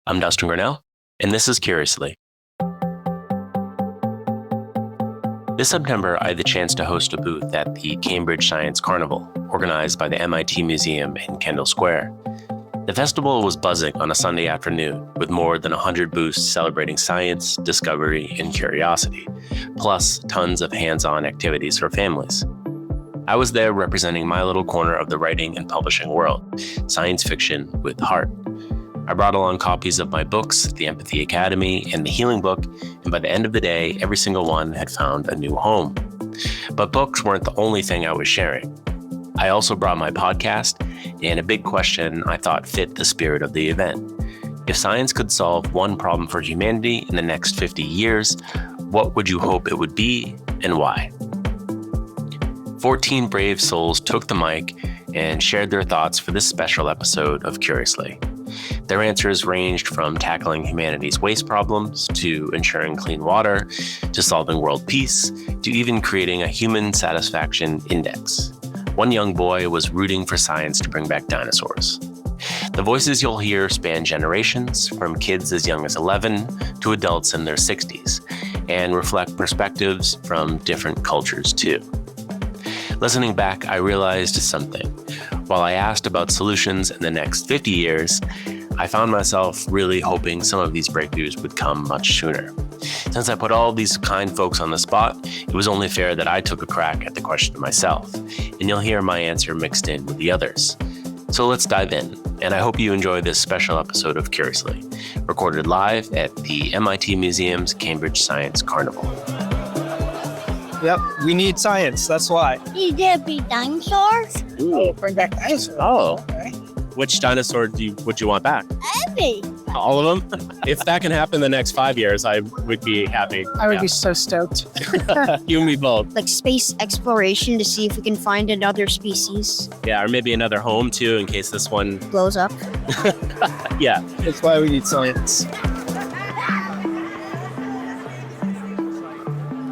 I'm Dustin Grinnell, and this is Curiously. This September, I had the chance to host a booth at the Cambridge Science Carnival, organized by the MIT Museum in Kendall Square. The festival was buzzing on a Sunday afternoon, with more than 100 booths celebrating science, discovery, and curiosity, plus tons of hands-on activities for families. I was there representing my little corner of the writing and publishing world, science fiction with heart. I brought along copies of my books, The Empathy Academy and The Healing Book, and by the end of the day, every single one had found a new home. But books weren't the only thing I was sharing. I also brought my podcast and a big question I thought fit the spirit of the event. If science could solve one problem for humanity in the next 50 years, what would you hope it would be and why? 14 brave souls took the mic and shared their thoughts for this special episode of Curiously. Their answers ranged from tackling humanity's waste problems, to ensuring clean water, to solving world peace, to even creating a human satisfaction index. One young boy was rooting for science to bring back dinosaurs. The voices you'll hear span generations, from kids as young as 11 to adults in their 60s, and reflect perspectives from different cultures too. Listening back, I realized something. While I asked about solutions in the next 50 years, I found myself really hoping some of these breakthroughs would come much sooner. Since I put all these kind folks on the spot, it was only fair that I took a crack at the question myself, and you'll hear my answer mixed in with the others. So let's dive in, and I hope you enjoy this special episode of Curiously, recorded live at the MIT Museum's Cambridge Science Carnival. Yep, we need science, that's why. Need there be dinosaurs? Ooh, bring back dinosaurs. Oh. Okay. Which dinosaur would you want back? Every. All of them? If that can happen in the next 5 years, I would be happy. I would be so stoked. You and me both. Like space exploration to see if we can find another species. Yeah, or maybe another home too, in case this one. Blows up. Yeah. That's why we need science.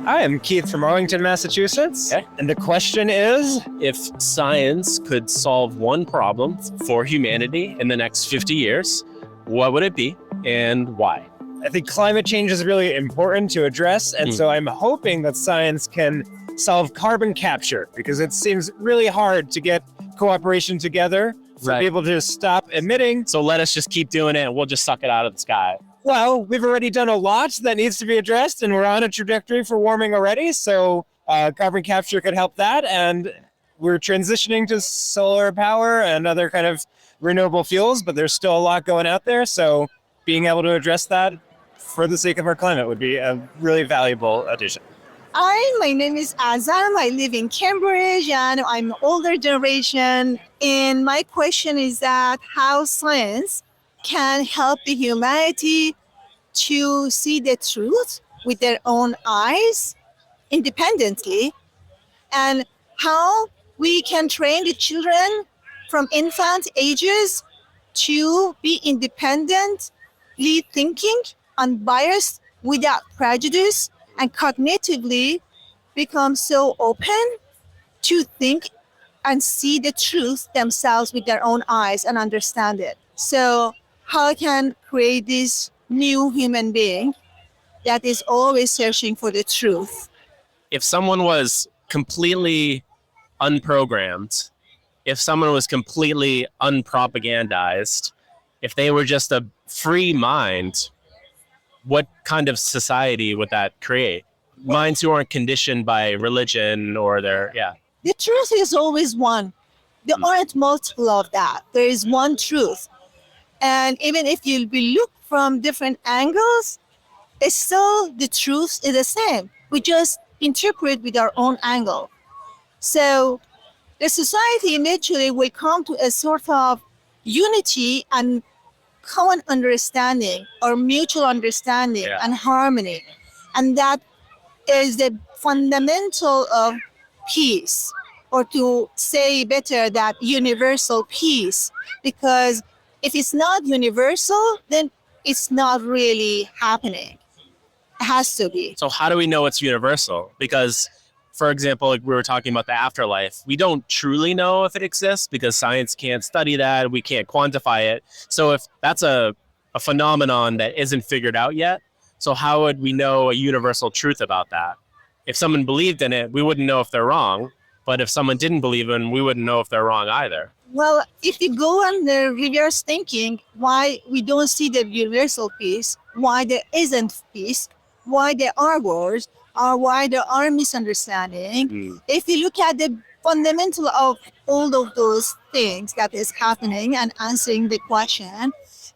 Hi, I'm Keith from Arlington, Massachusetts. Okay. And the question is, If science could solve one problem for humanity in the next 50 years, what would it be and why? I think climate change is really important to address. And so I'm hoping that science can solve carbon capture, because it seems really hard to get cooperation together for Right. people to stop emitting. So let us just keep doing it and we'll just suck it out of the sky. Well, we've already done a lot that needs to be addressed, and we're on a trajectory for warming already. So carbon capture could help that. And we're transitioning to solar power and other kind of renewable fuels, but there's still a lot going out there. So being able to address that for the sake of our climate would be a really valuable addition. Hi, my name is Azam. I live in Cambridge and I'm older generation. And my question is that how science can help the humanity to see the truth with their own eyes independently, and how we can train the children from infant ages to be independently thinking, unbiased, without prejudice, and cognitively become so open to think and see the truth themselves with their own eyes and understand it. So how can create this new human being that is always searching for the truth? If someone was completely unprogrammed, if someone was completely unpropagandized, if they were just a free mind, what kind of society would that create? Minds who aren't conditioned by religion or The truth is always one. There aren't multiple of that. There is one truth. And even if you look from different angles, it's still the truth is the same. We just interpret with our own angle. So the society eventually will come to a sort of unity and common understanding or mutual understanding and harmony. And that is the fundamental of peace, or to say better, that universal peace. Because if it's not universal, then it's not really happening. It has to be. So how do we know it's universal? Because, for example, like we were talking about the afterlife, we don't truly know if it exists because science can't study that. We can't quantify it. So if that's a a phenomenon that isn't figured out yet. So how would we know a universal truth about that? If someone believed in it, we wouldn't know if they're wrong. But if someone didn't believe in, we wouldn't know if they're wrong either. Well, if you go on the reverse thinking, why we don't see the universal peace, why there isn't peace, why there are wars, or why there are misunderstanding. If you look at the fundamental of all of those things that is happening and answering the question,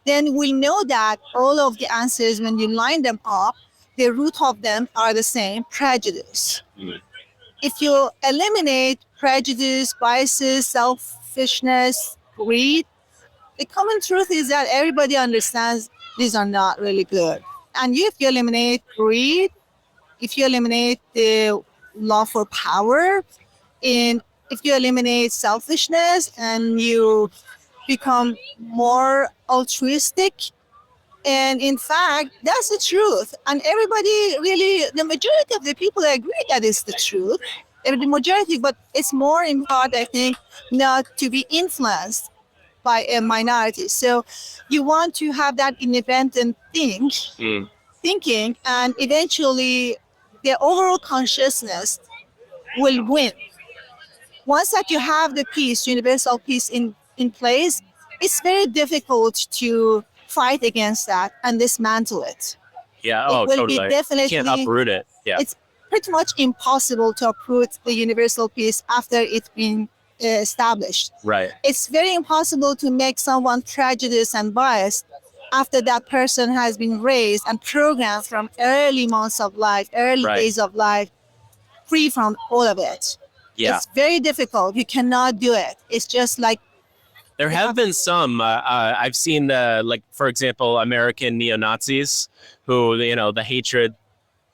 then we know that all of the answers, when you line them up, the root of them are the same: prejudice. If you eliminate prejudice, biases, selfishness, greed, the common truth is that everybody understands these are not really good. And if you eliminate greed, if you eliminate the love for power, and if you eliminate selfishness and you become more altruistic, and in fact, that's the truth. And everybody really, the majority of the people agree that it's the truth. The majority, but it's more important, I think, not to be influenced by a minority. So you want to have that independent thinking, and eventually the overall consciousness will win. Once that you have the peace, universal peace in place, it's very difficult to fight against that and dismantle it. Yeah, It will totally. be definitely, You can't uproot it. Yeah. it's pretty much impossible to uproot the universal peace after it's been established. Right. It's very impossible to make someone prejudiced and biased after that person has been raised and programmed from early months of life, early days of life, free from all of it. Yeah. It's very difficult. You cannot do it. It's just like, There have been some. I've seen, like, for example, American neo-Nazis who, the hatred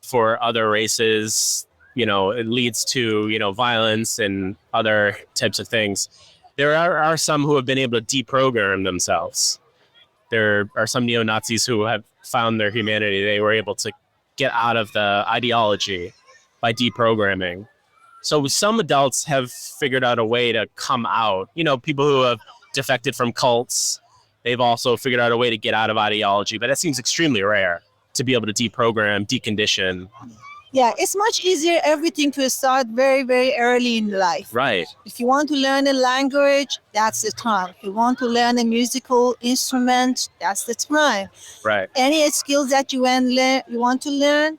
for other races, it leads to, violence and other types of things. There are some who have been able to deprogram themselves. There are some neo-Nazis who have found their humanity. They were able to get out of the ideology by deprogramming. So some adults have figured out a way to come out. People who have defected from cults, they've also figured out a way to get out of ideology, but that seems extremely rare to be able to deprogram, decondition. yeah, it's much easier everything to start very, very early in life. Right. If you want to learn a language, that's the time. If you want to learn a musical instrument, that's the time. Right. Any skills that you want to learn,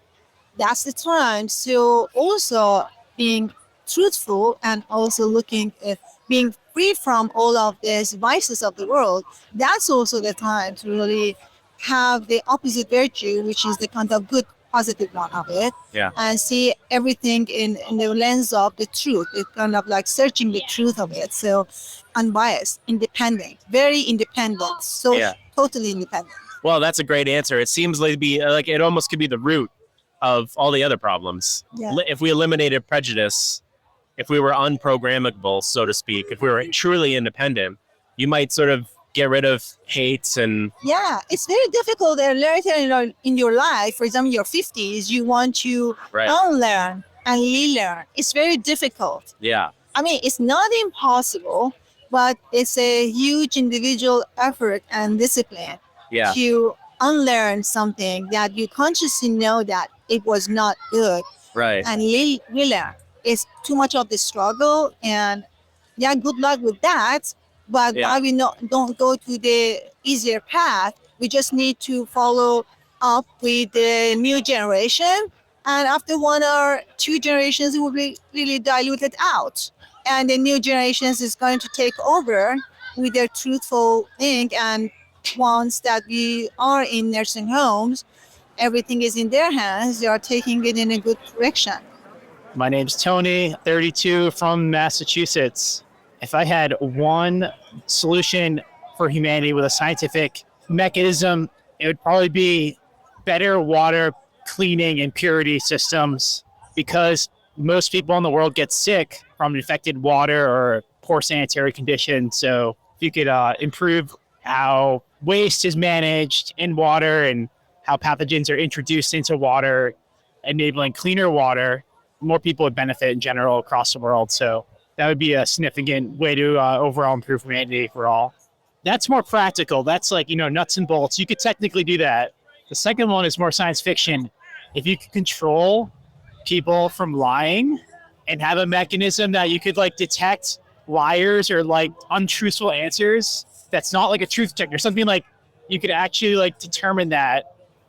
that's the time. So also being truthful and also looking at being free from all of these vices of the world, that's also the time to really have the opposite virtue, which is the kind of good, positive one of it. Yeah. And see everything in the lens of the truth. It's kind of like searching the truth of it. So unbiased, independent, very independent, so totally independent. Well, that's a great answer. It seems like it almost could be the root of all the other problems. Yeah. If we eliminated prejudice, if we were unprogrammable, so to speak, if we were truly independent, you might sort of get rid of hate and... Yeah, it's very difficult later in your life. For example, your 50s, you want to unlearn and relearn. It's very difficult. Yeah. I mean, it's not impossible, but it's a huge individual effort and discipline to unlearn something that you consciously know that it was not good. Right. And relearn. It's too much of the struggle, and good luck with that. But why we don't go to the easier path? We just need to follow up with the new generation, and after 1 or 2 generations, it will be really diluted out, and the new generations is going to take over with their truthful thing. And once that we are in nursing homes, everything is in their hands. They are taking it in a good direction. My name's Tony, 32, from Massachusetts. If I had one solution for humanity with a scientific mechanism, it would probably be better water cleaning and purity systems, because most people in the world get sick from infected water or poor sanitary conditions. So if you could improve how waste is managed in water and how pathogens are introduced into water, enabling cleaner water, more people would benefit in general across the world. So that would be a significant way to overall improve humanity for all. That's more practical. That's like, nuts and bolts. You could technically do that. The second one is more science fiction. If you could control people from lying and have a mechanism that you could like detect liars or like untruthful answers, that's not like a truth check or something, like you could actually like determine that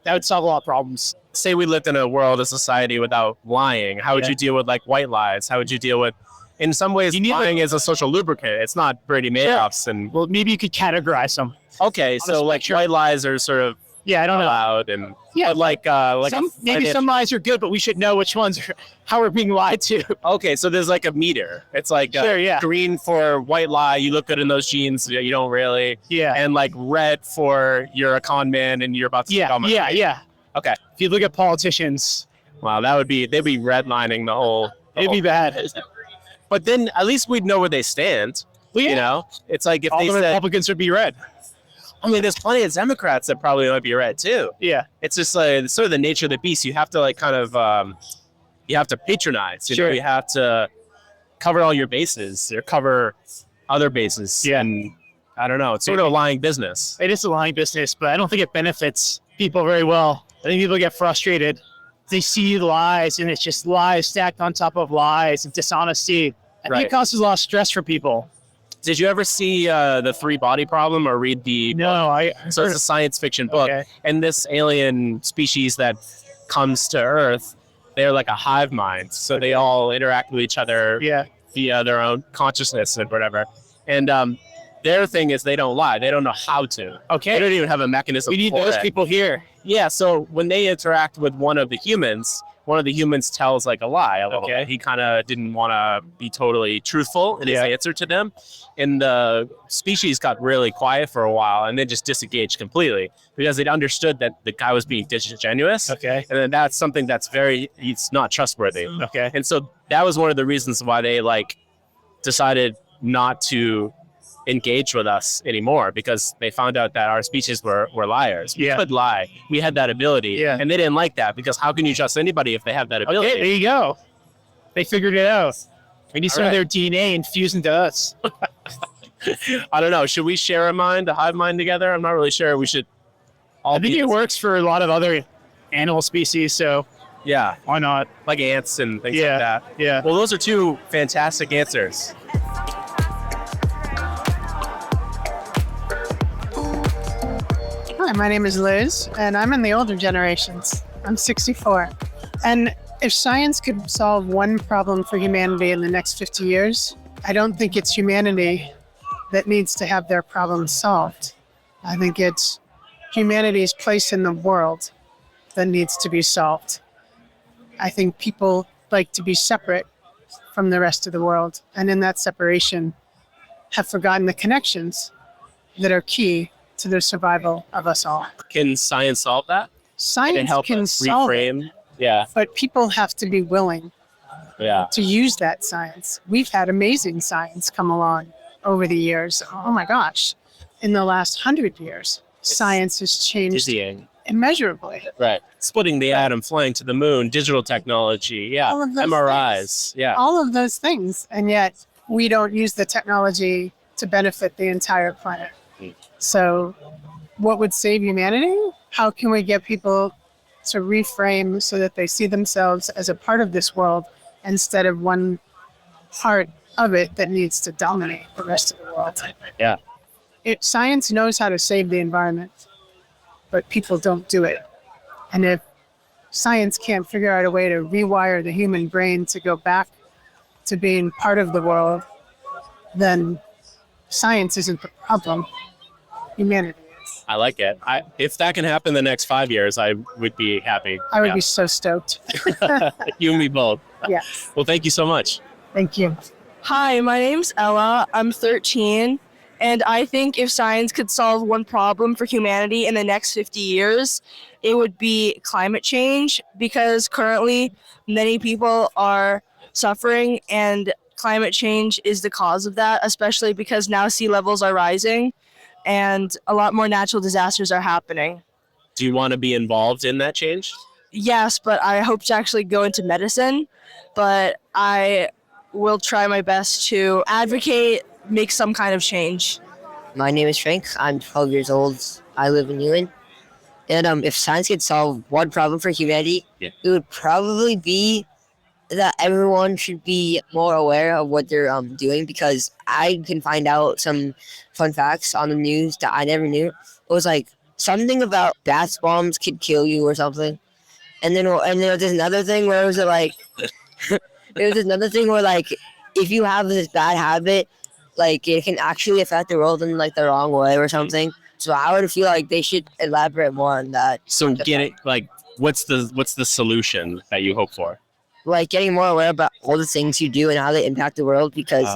would solve a lot of problems. Say we lived in a world, a society without lying. How would you deal with like white lies? How would you deal with, in some ways, lying is a social lubricant. It's not Brady Madoffs. And well, maybe you could categorize them. Okay, so like white lies are sort of I don't know. Allowed and Yeah, but maybe some lies are good, but we should know which ones are how we're being lied to. Okay, so there's like a meter. It's like green for white lie. You look good in those jeans. You don't really. Yeah. And like red for you're a con man and you're about to Yeah. Okay. If you look at politicians, Wow, they'd be redlining the whole. it'd be bad. But then at least we'd know where they stand. Well, yeah. You know, it's like if All they the said, Republicans would be red. I mean, there's plenty of Democrats that probably might be red too. Yeah. It's just like it's sort of the nature of the beast. You have to like kind of, you have to patronize. You know, you have to cover all your bases or cover other bases. Yeah. And I don't know. It's sort of a lying business. It is a lying business, but I don't think it benefits people very well. I think people get frustrated. They see lies, and it's just lies stacked on top of lies and dishonesty. I think it causes a lot of stress for people. Did you ever see the Three Body Problem or read the book? No, So it's a science fiction book. Okay. And this alien species that comes to Earth, they're like a hive mind. So they all interact with each other via their own consciousness and whatever. And their thing is they don't lie. They don't know how to. Okay. They don't even have a mechanism We need for those it. people here. Yeah, so when they interact with one of the humans tells like a lie a little bit. He kind of didn't want to be totally truthful in his answer to them. And the species got really quiet for a while and then just disengaged completely because they'd understood that the guy was being disingenuous. Okay. And then that's something that's he's not trustworthy. Okay. And so that was one of the reasons why they like decided not to engage with us anymore because they found out that our species were liars. We could lie. We had that ability. Yeah. And they didn't like that because how can you trust anybody if they have that ability? Okay, there you go. They figured it out. We need some of their DNA infused into us. I don't know. Should we share a mind, a hive mind together? I'm not really sure. We should all I think it works for a lot of other animal species, so yeah. why not? Like ants and things like that. Yeah. Well, those are two fantastic answers. Hi, my name is Liz, and I'm in the older generations. I'm 64. And if science could solve one problem for humanity in the next 50 years, I don't think it's humanity that needs to have their problems solved. I think it's humanity's place in the world that needs to be solved. I think people like to be separate from the rest of the world, and in that separation have forgotten the connections that are key to the survival of us all. Can science solve that? Science can solve it, Yeah. but people have to be willing Yeah. to use that science. We've had amazing science come along over the years. Oh my gosh. In the last 100 years, science has changed Dizzying. immeasurably. Right. Splitting the atom, flying to the moon, digital technology. Yeah. All of those MRIs. things. Yeah. All of those things. And yet we don't use the technology to benefit the entire planet. So what would save humanity? How can we get people to reframe so that they see themselves as a part of this world instead of one part of it that needs to dominate the rest of the world? Yeah. Science knows how to save the environment, but people don't do it. And if science can't figure out a way to rewire the human brain to go back to being part of the world, then science isn't the problem. Humanity is. I like it. If that can happen in the next 5 years, I would be happy. I would be so stoked. You and me both. Yes. Well, thank you so much. Thank you. Hi, my name's Ella. I'm 13, and I think if science could solve one problem for humanity in the next 50 years, it would be climate change, because currently many people are suffering, and climate change is the cause of that, especially because now sea levels are rising and a lot more natural disasters are happening. Do you want to be involved in that change? Yes, but I hope to actually go into medicine, but I will try my best to advocate, make some kind of change. My name is Frank. I'm 12 years old. I live in Newland. And if science could solve one problem for humanity, Yeah. it would probably be that everyone should be more aware of what they're doing, because I can find out some fun facts on the news that I never knew. It was like something about bath bombs could kill you or something. And then there was another thing where it was like there was another thing where like if you have this bad habit, like it can actually affect the world in like the wrong way or something. So I would feel like they should elaborate more on that. So get it like what's the solution that you hope for? Like getting more aware about all the things you do and how they impact the world, because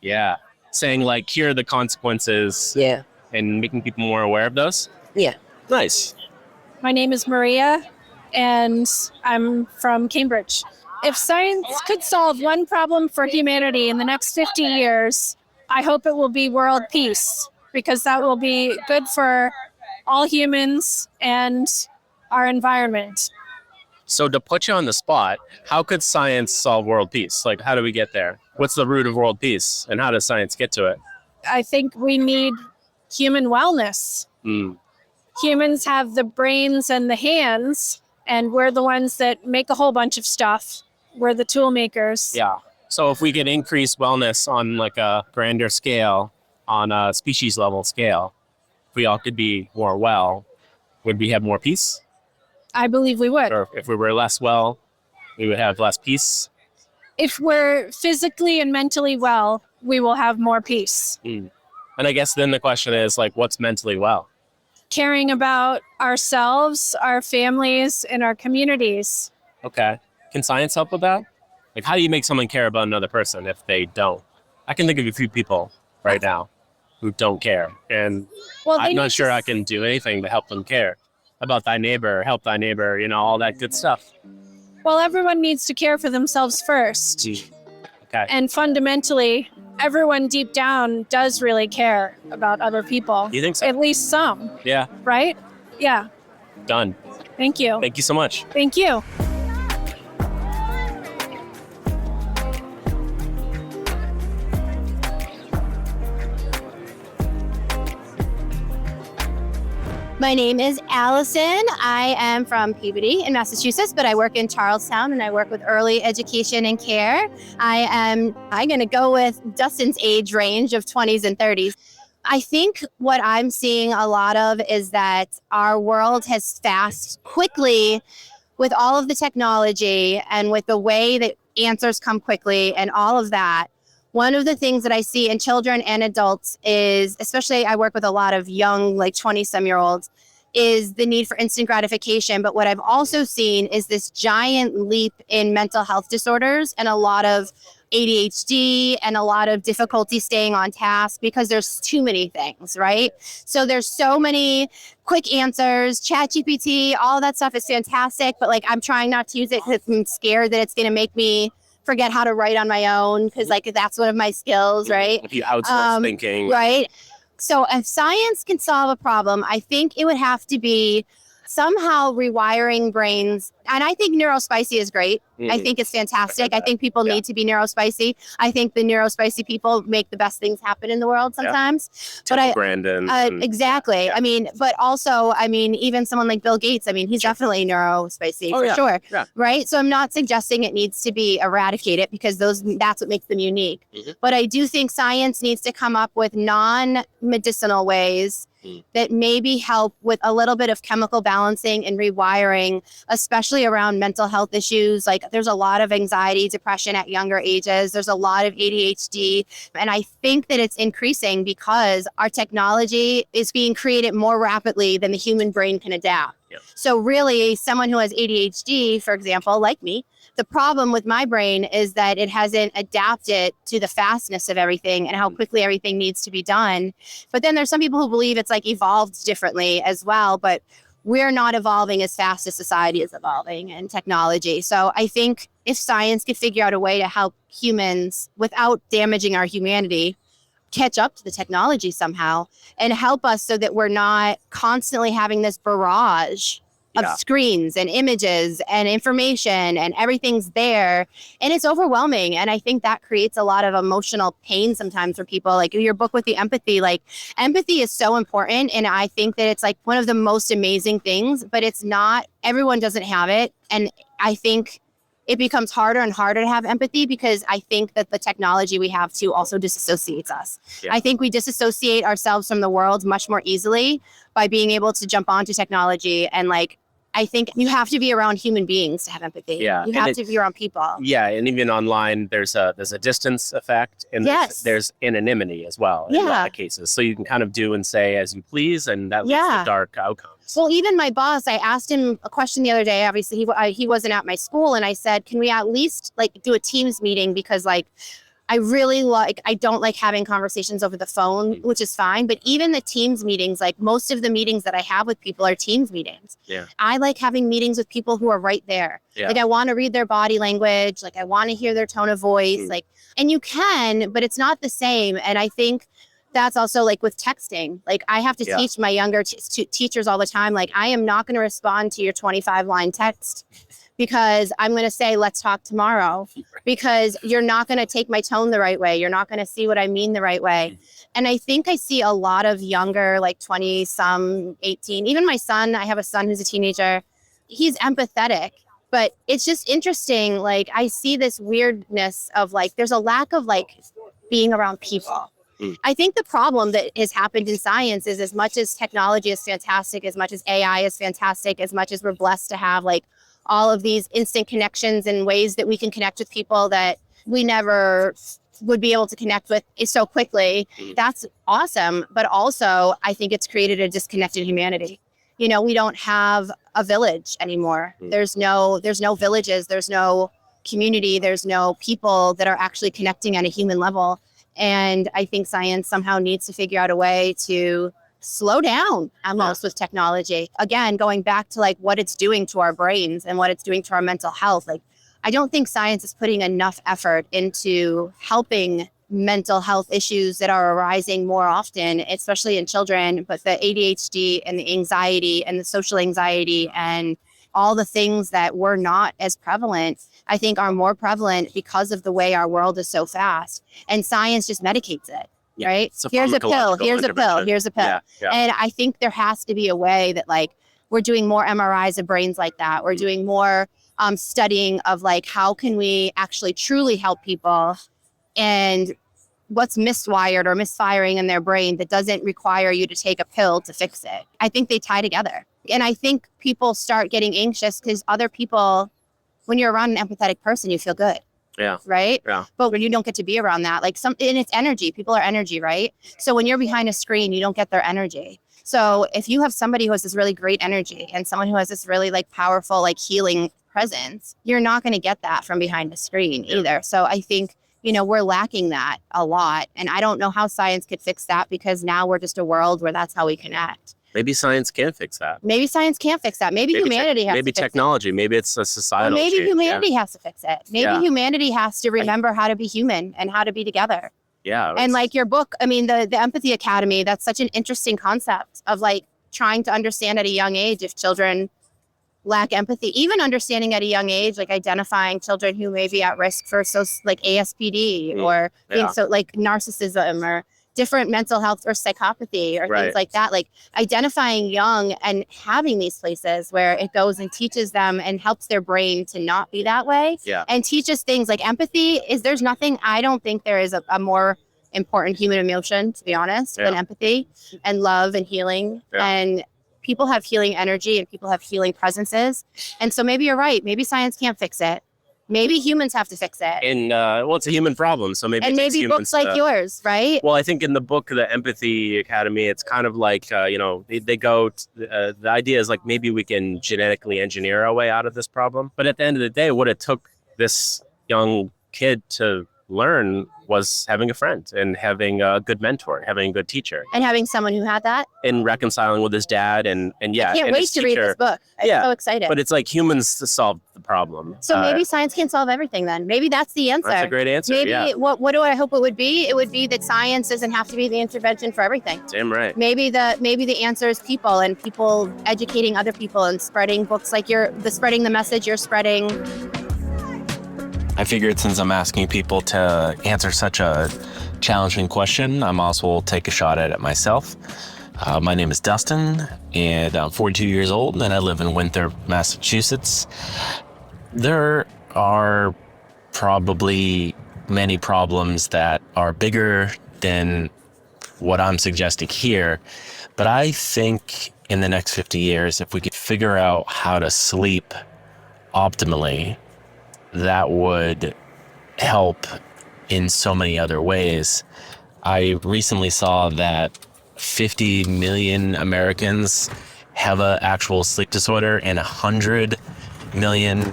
Yeah. Saying like here are the consequences yeah. and making people more aware of those? Yeah. Nice. My name is Maria, and I'm from Cambridge. If science could solve one problem for humanity in the next 50 years, I hope it will be world peace, because that will be good for all humans and our environment. So to put you on the spot, how could science solve world peace? Like how do we get there? What's the root of world peace and how does science get to it? I think we need human wellness. Humans have the brains and the hands, and we're the ones that make a whole bunch of stuff. We're the tool makers. Yeah. So if we could increase wellness on like a grander scale, on a species level scale, if we all could be more well, would we have more peace? I believe we would. Or if we were less well, we would have less peace? If we're physically and mentally well, we will have more peace. And I guess then the question is like, what's mentally well? Caring about ourselves, our families, and our communities. Okay. Can science help with that? Like, how do you make someone care about another person if they don't? I can think of a few people right now who don't care. And I'm not sure I can do anything to help them care about thy neighbor, help thy neighbor, you know, all that good stuff. Well, everyone needs to care for themselves first. Okay. And fundamentally, everyone deep down does really care about other people. You think so? At least some, Yeah. right? Yeah. Done. Thank you. Thank you so much. Thank you. My name is Allison. I am from Peabody in Massachusetts, but I work in Charlestown and I work with early education and care. I'm going to go with Dustin's age range of 20s and 30s. I think what I'm seeing a lot of is that our world has quickly with all of the technology and with the way that answers come quickly and all of that. One of the things that I see in children and adults is, especially I work with a lot of young, like 20-some-year-olds, is the need for instant gratification. But what I've also seen is this giant leap in mental health disorders and a lot of ADHD and a lot of difficulty staying on task because there's too many things, right? So there's so many quick answers, ChatGPT, all that stuff is fantastic. But like, I'm trying not to use it because I'm scared that it's going to make me forget how to write on my own, because like that's one of my skills, right? If you outsource thinking. Right. So if science can solve a problem, I think it would have to be somehow rewiring brains. And I think neurospicy is great. I think it's fantastic. I think people need to be neurospicy. I think the neurospicy people make the best things happen in the world sometimes. But Brandon. Exactly. Yeah. I mean, but also, I mean, even someone like Bill Gates, I mean, he's definitely neurospicy for sure. Yeah. Right. So I'm not suggesting it needs to be eradicated because that's what makes them unique. But I do think science needs to come up with non-medicinal ways that maybe help with a little bit of chemical balancing and rewiring, especially around mental health issues. Like there's a lot of anxiety, depression at younger ages. There's a lot of ADHD. And I think that it's increasing because our technology is being created more rapidly than the human brain can adapt. Yep. So really, someone who has ADHD, for example, like me, the problem with my brain is that it hasn't adapted to the fastness of everything and how quickly everything needs to be done. But then there's some people who believe it's like evolved differently as well, but we're not evolving as fast as society is evolving and technology. So I think if science could figure out a way to help humans without damaging our humanity, catch up to the technology somehow and help us so that we're not constantly having this barrage of screens and images and information, and everything's there, and it's overwhelming. And I think that creates a lot of emotional pain sometimes for people. Like your book with the empathy, like empathy is so important. And I think that it's like one of the most amazing things, but it's not, everyone doesn't have it. And I think it becomes harder and harder to have empathy because I think that the technology we have too also disassociates us. I think we disassociate ourselves from the world much more easily by being able to jump onto technology. And like, I think you have to be around human beings to have empathy. Yeah. You have to be around people. Yeah, and even online, there's a distance effect, and there's anonymity as well in a lot of cases. So you can kind of do and say as you please, and that leads to dark outcomes. Well, even my boss, I asked him a question the other day. Obviously, he wasn't at my school, and I said, "Can we at least like do a Teams meeting? Because like, I don't like having conversations over the phone, which is fine. But even the Teams meetings, like most of the meetings that I have with people are Teams meetings. Yeah. I like having meetings with people who are right there. Yeah. Like I want to read their body language. Like I want to hear their tone of voice. Like, and you can, but it's not the same. And I think that's also like with texting. Like I have to teach my younger teachers all the time. Like I am not going to respond to your 25-line text because I'm going to say, let's talk tomorrow, because you're not going to take my tone the right way. You're not going to see what I mean the right way. And I think I see a lot of younger, like 20 some, 18, even my son, I have a son who's a teenager. He's empathetic, but it's just interesting. Like I see this weirdness of like, there's a lack of like being around people. I think the problem that has happened in science is as much as technology is fantastic, as much as AI is fantastic, as much as we're blessed to have like all of these instant connections and ways that we can connect with people that we never would be able to connect with so quickly. That's awesome. But also, I think it's created a disconnected humanity. You know, we don't have a village anymore. There's no villages. There's no community. There's no people that are actually connecting on a human level. And I think science somehow needs to figure out a way to slow down almost with technology. Again, going back to like what it's doing to our brains and what it's doing to our mental health. Like, I don't think science is putting enough effort into helping mental health issues that are arising more often, especially in children, but the ADHD and the anxiety and the social anxiety and all the things that were not as prevalent, I think are more prevalent because of the way our world is so fast. And science just medicates it. Right? Here's a pill, here's a pill, here's a pill. And I think there has to be a way that like we're doing more MRIs of brains like that. We're doing more studying of like how can we actually truly help people and what's miswired or misfiring in their brain that doesn't require you to take a pill to fix it. I think they tie together. And I think people start getting anxious because other people, when you're around an empathetic person, you feel good. Yeah. Right. Yeah. But when you don't get to be around that, like and it's energy. People are energy, right? So when you're behind a screen, you don't get their energy. So if you have somebody who has this really great energy and someone who has this really like powerful, like healing presence, you're not going to get that from behind a screen either. So I think, you know, we're lacking that a lot. And I don't know how science could fix that because now we're just a world where that's how we connect. Maybe science can fix that. Maybe science can't fix that. Maybe humanity has to fix technology. it. Maybe it's a societal maybe change. humanity has to fix it. Maybe humanity has to remember how to be human and how to be together. Yeah. And like your book, I mean, the Empathy Academy, that's such an interesting concept of like trying to understand at a young age if children lack empathy, even understanding at a young age, like identifying children who may be at risk for like ASPD or being so like narcissism or different mental health or psychopathy or things like that, like identifying young and having these places where it goes and teaches them and helps their brain to not be that way and teaches things like empathy there's nothing, I don't think there is a more important human emotion, to be honest, than empathy and love and healing. And people have healing energy and people have healing presences. And so maybe you're right. Maybe science can't fix it. Maybe humans have to fix it. And well, it's a human problem, so maybe. And maybe books like yours, right? Well, I think in the book, the Empathy Academy, it's kind of like you know, they go. The idea is like maybe we can genetically engineer our way out of this problem. But at the end of the day, what it took this young kid to learn was having a friend and having a good mentor, having a good teacher, And having someone who had that. and reconciling with his dad, and yeah, I can't and wait his to read teacher. this book. I'm Yeah, so excited. But it's like humans to solve the problem. So maybe science can solve everything then. Maybe that's the answer. That's a great answer. Maybe Yeah, what do I hope it would be? It would be that science doesn't have to be the intervention for everything. damn right. Maybe the answer is people, and people educating other people and spreading books like spreading the message you're spreading. I figured since I'm asking people to answer such a challenging question, I might as well take a shot at it myself. My name is Dustin, and I'm 42 years old, and I live in Winthrop, Massachusetts. There are probably many problems that are bigger than what I'm suggesting here, but I think in the next 50 years, if we could figure out how to sleep optimally, that would help in so many other ways. I recently saw that 50 million Americans have an actual sleep disorder, and 100 million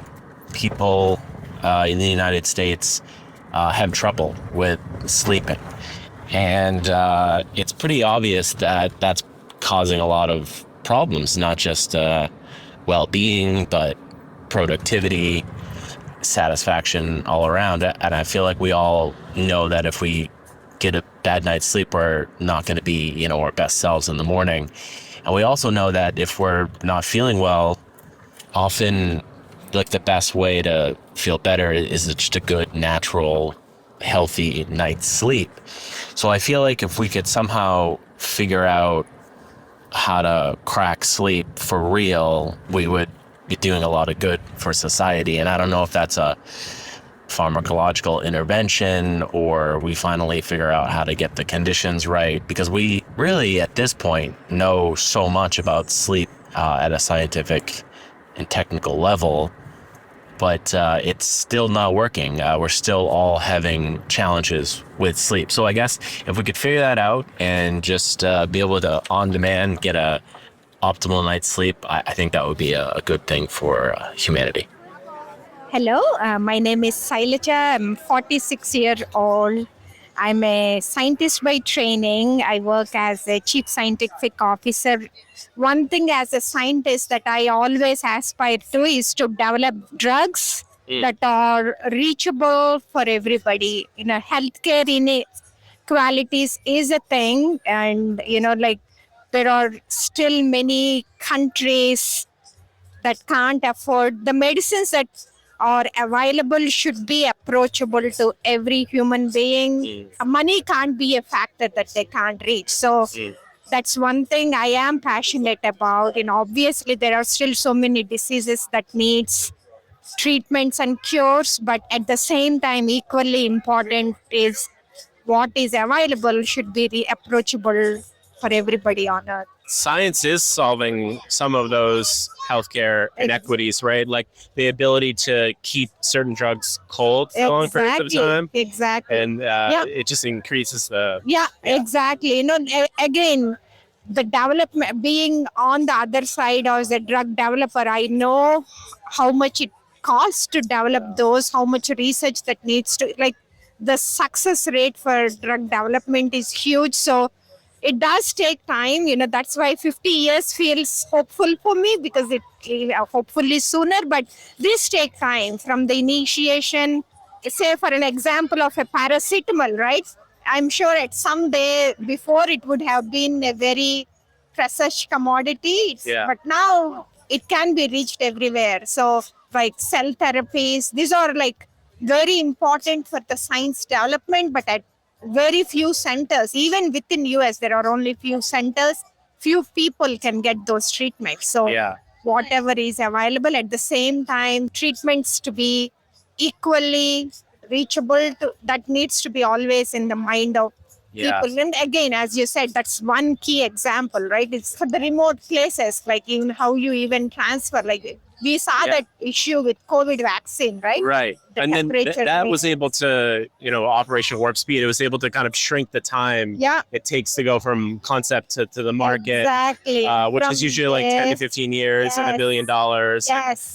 people in the United States have trouble with sleeping. And it's pretty obvious that that's causing a lot of problems, not just well-being, but productivity, satisfaction all around. And I feel like we all know that if we get a bad night's sleep, we're not going to be, our best selves in the morning. And we also know that if we're not feeling well, often like the best way to feel better is just a good, natural, healthy night's sleep. So I feel like if we could somehow figure out how to crack sleep for real, we would be doing a lot of good for society. And I don't know if that's a pharmacological intervention or we finally figure out how to get the conditions right, because we really at this point know so much about sleep at a scientific and technical level, but it's still not working. We're still all having challenges with sleep. So I guess if we could figure that out and just be able to on demand get a optimal night's sleep, I think that would be a good thing for humanity. Hello, my name is Sailaja. I'm 46 years old. I'm a scientist by training. I work as a chief scientific officer. One thing as a scientist that I always aspire to is to develop drugs that are reachable for everybody. Healthcare inequalities is a thing, and there are still many countries that can't afford the medicines that are available should be approachable to every human being. Money can't be a factor that they can't reach. So that's one thing I am passionate about. Obviously there are still so many diseases that needs treatments and cures, but at the same time, equally important is what is available should be approachable for everybody on earth. Science is solving some of those healthcare inequities, right? Like the ability to keep certain drugs cold for long periods of time. Exactly. And it just increases the... Yeah, exactly. Again, the development, being on the other side as a drug developer, I know how much it costs to develop those, how much research that needs to, the success rate for drug development is huge. So it does take time, that's why 50 years feels hopeful for me, because it hopefully sooner, but this take time from the initiation. Say for an example of a paracetamol, right? I'm sure at some day before it would have been a very precious commodity, but now it can be reached everywhere. So cell therapies, these are very important for the science development, but at very few centers, even within US, there are only few centers, few people can get those treatments. So whatever is available, at the same time, treatments to be equally reachable, that needs to be always in the mind of people. And again, as you said, that's one key example, right? It's for the remote places, even how you even transfer, we saw that issue with COVID vaccine, right? Right. And then that was able to, Operation Warp Speed, it was able to kind of shrink the time it takes to go from concept to the market. Exactly. Which is usually 10 to 15 years and $1 billion,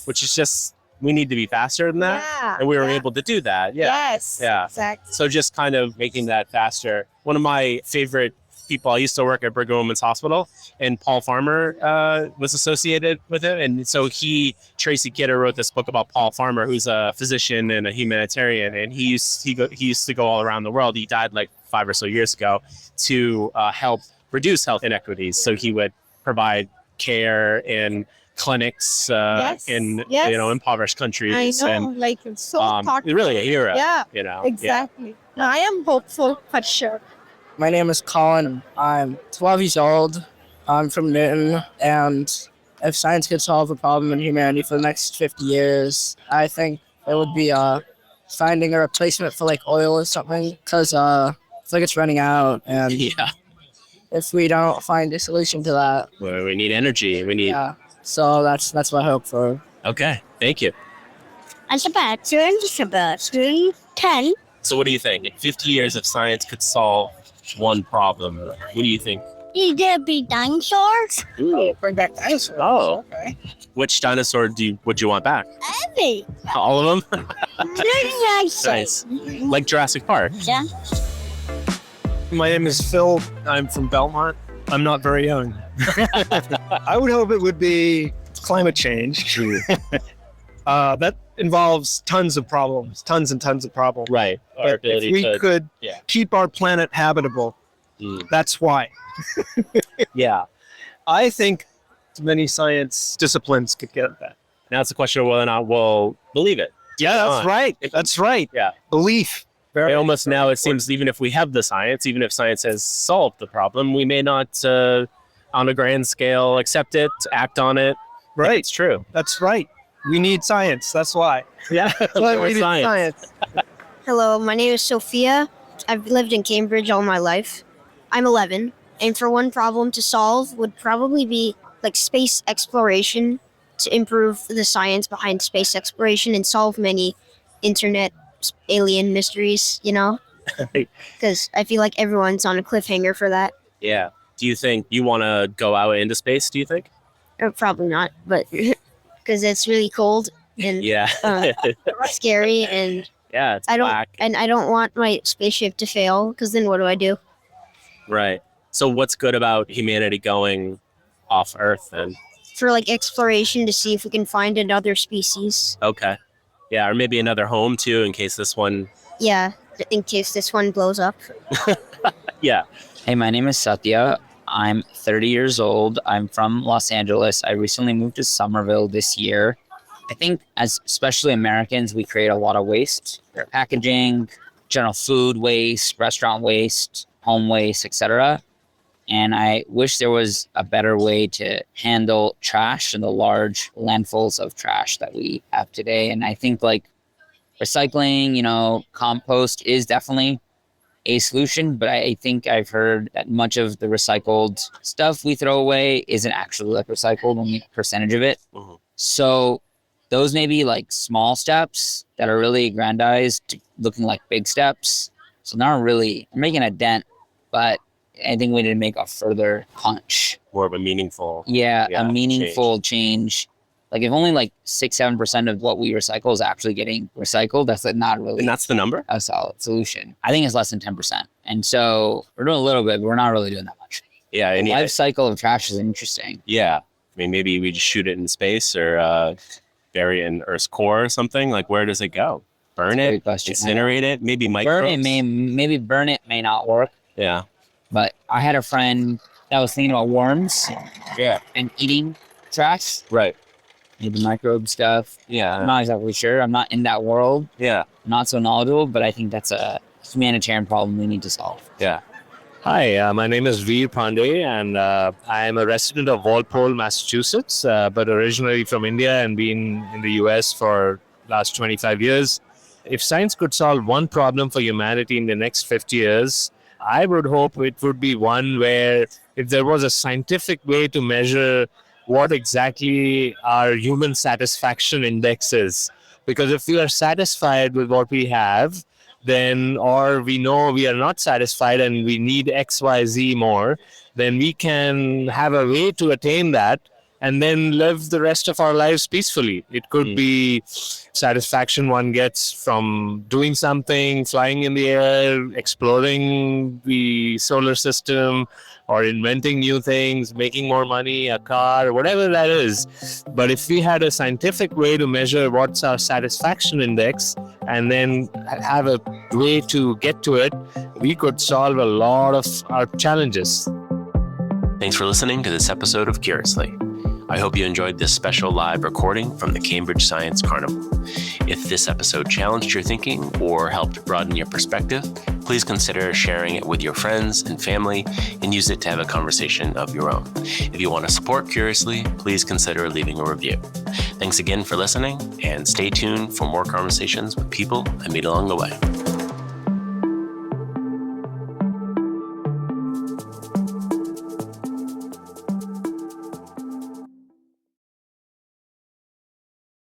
which is just we need to be faster than that. Yeah, And we were yeah. able to do that. Yeah. Yes. Yeah. Exactly. So just kind of making that faster. One of my favorite people, I used to work at Brigham Women's Hospital, and Paul Farmer was associated with it. And so Tracy Kidder wrote this book about Paul Farmer, who's a physician and a humanitarian. And he used to go all around the world. He died like 5 or so years ago to help reduce health inequities. So he would provide care in clinics in impoverished countries. I know, And like it's so thoughtful. really a hero. Yeah, You know. exactly. No, I am hopeful for sure. My name is Colin. I'm 12 years old. I'm from Newton, and if science could solve a problem in humanity for the next 50 years, I think it would be finding a replacement for like oil or something, because I think it's running out, and if we don't find a solution to that, Well, we need energy. We need. so that's my hope for. Okay. Thank you. Sebastian, 10. So what do you think? In 50 years, if science could solve one problem, what do you think? Either be dinosaurs? Ooh. Bring back dinosaurs. Oh. Okay. Which dinosaur would you want back? Every. All of them? Nice. Nice. Like Jurassic Park. Yeah. My name is Phil. I'm from Belmont. I'm not very young. I would hope it would be climate change. That involves tons and tons of problems. Right. Our But if we could keep our planet habitable, that's why. Yeah. I think many science disciplines could get that. Now it's a question of whether or not we'll believe it. Yeah, that's right. That's right. Yeah. Belief. It almost now it seems even if we have the science, even if science has solved the problem, we may not, on a grand scale, accept it, act on it. Right. It's true. That's right. We need science. That's why. Yeah. We need science. Hello, my name is Sophia. I've lived in Cambridge all my life. I'm 11, and for one problem to solve would probably be like space exploration, to improve the science behind space exploration and solve many internet alien mysteries, you know? Because I feel like everyone's on a cliffhanger for that. Yeah. Do you think you want to go out into space, do you think? Probably not, but because it's really cold and Yeah. scary, and Yeah, it's I don't black. and I don't want my spaceship to fail, because then what do I do? Right. So what's good about humanity going off Earth then? For like exploration to see if we can find another species. Okay. Yeah, or maybe another home too in case this one. Yeah, in case this one blows up. Yeah. Hey, my name is Satya. I'm 30 years old. I'm from Los Angeles. I recently moved to Somerville this year. I think as especially Americans, we create a lot of waste. Packaging, general food waste, restaurant waste, home waste, etc. And I wish there was a better way to handle trash and the large landfills of trash that we have today. And I think like recycling, compost is definitely a solution, but I think I've heard that much of the recycled stuff we throw away isn't actually like recycled, only a percentage of it. Mhm. So those may be like small steps that are really aggrandized to looking like big steps. So not really making a dent, but I think we need to make a further punch. More of a meaningful. A meaningful change. Like if only like 6-7% of what we recycle is actually getting recycled, that's like not really. And that's the number? A solid solution. I think it's less than 10%. And so we're doing a little bit, but we're not really doing that much. Yeah. And the life cycle of trash is interesting. Yeah. I mean, maybe we just shoot it in space or bury it in Earth's core or something. Like, where does it go? Burn That's a it? great question. Incinerate it? Maybe microbes? Burn it may not work. Yeah. But I had a friend that was thinking about worms. Yeah. And eating trash. Right. Maybe microbe stuff. Yeah. I'm not exactly sure. I'm not in that world. Yeah. I'm not so knowledgeable, but I think that's a humanitarian problem we need to solve. Yeah. Hi, my name is Veer Pandey, and I am a resident of Walpole, Massachusetts, but originally from India and been in the US for last 25 years. If science could solve one problem for humanity in the next 50 years, I would hope it would be one where if there was a scientific way to measure what exactly our human satisfaction index is. Because if we are satisfied with what we have, then, or we know we are not satisfied and we need X, Y, Z more, then we can have a way to attain that and then live the rest of our lives peacefully. It could be satisfaction one gets from doing something, flying in the air, exploring the solar system, or inventing new things, making more money, a car, whatever that is. But if we had a scientific way to measure what's our satisfaction index and then have a way to get to it, we could solve a lot of our challenges. Thanks for listening to this episode of Curiously. I hope you enjoyed this special live recording from the Cambridge Science Carnival. If this episode challenged your thinking or helped broaden your perspective, please consider sharing it with your friends and family and use it to have a conversation of your own. If you want to support Curiously, please consider leaving a review. Thanks again for listening, and stay tuned for more conversations with people I meet along the way.